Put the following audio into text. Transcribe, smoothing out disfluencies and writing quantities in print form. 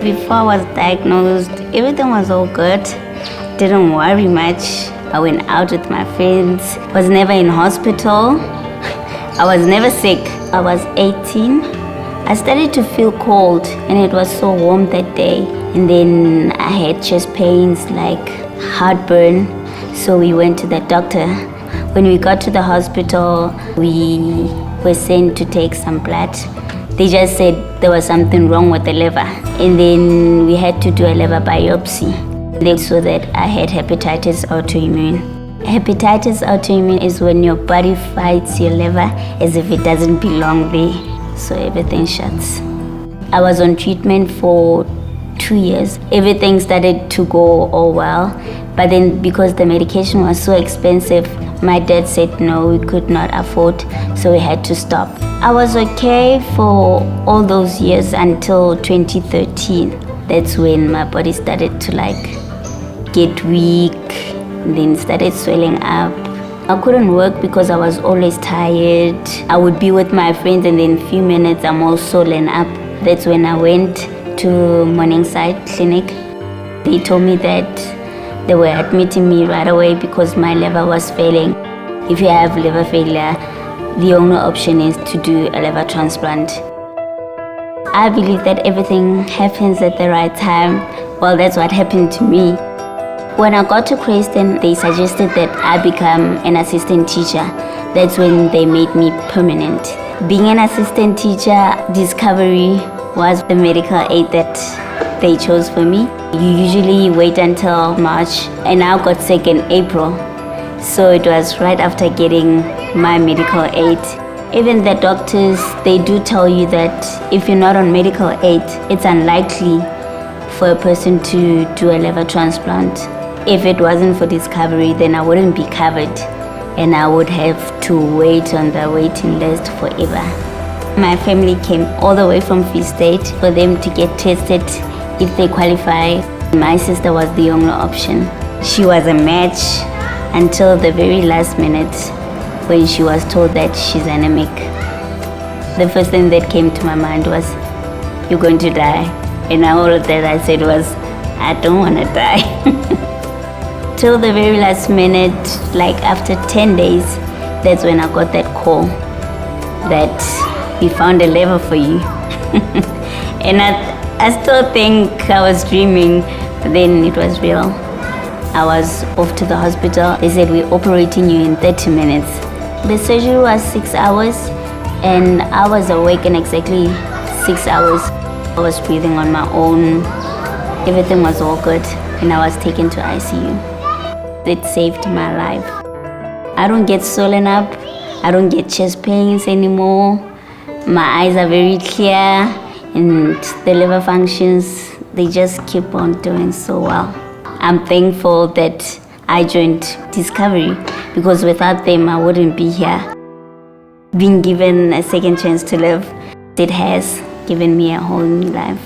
Before I was diagnosed, everything was all good. Didn't worry much. I went out with my friends. Was never in hospital. I was never sick. I was 18. I started to feel cold and it was so warm that day. And then I had chest pains, like heartburn. So we went to the doctor. When we got to the hospital, we were sent to take some blood. They just said there was something wrong with the liver. And then we had to do a liver biopsy. They saw that I had hepatitis autoimmune. Hepatitis autoimmune is when your body fights your liver as if it doesn't belong there. So everything shuts. I was on treatment for 2 years. Everything started to go all well. But then because the medication was so expensive, my dad said no, we could not afford, so we had to stop. I was okay for all those years until 2013. That's when my body started to get weak, then started swelling up. I couldn't work because I was always tired. I would be with my friends and in a few minutes I'm all swollen up. That's when I went to Morningside Clinic. They told me that they were admitting me right away because my liver was failing. If you have liver failure, the only option is to do a liver transplant. I believe that everything happens at the right time. Well, that's what happened to me. When I got to Cranston, they suggested that I become an assistant teacher. That's when they made me permanent. Being an assistant teacher, Discovery was the medical aid that they chose for me. You usually wait until March, and I got sick in April. So it was right after getting my medical aid. Even the doctors, they do tell you that if you're not on medical aid, it's unlikely for a person to do a liver transplant. If it wasn't for Discovery, then I wouldn't be covered and I would have to wait on the waiting list forever. My family came all the way from Free State for them to get tested if they qualify. My sister was the only option. She was a match until the very last minute when she was told that she's anemic. The first thing that came to my mind was, you're going to die. And all that I said was, I don't want to die. Till the very last minute, after 10 days, that's when I got that call that we found a liver for you. And I still think I was dreaming, but then it was real. I was off to the hospital. They said, we're operating you in 30 minutes. The surgery was 6 hours, and I was awake in exactly 6 hours. I was breathing on my own. Everything was all good, and I was taken to ICU. It saved my life. I don't get swollen up. I don't get chest pains anymore. My eyes are very clear, and the liver functions, they just keep on doing so well. I'm thankful that I joined Discovery because without them, I wouldn't be here. Being given a second chance to live, it has given me a whole new life.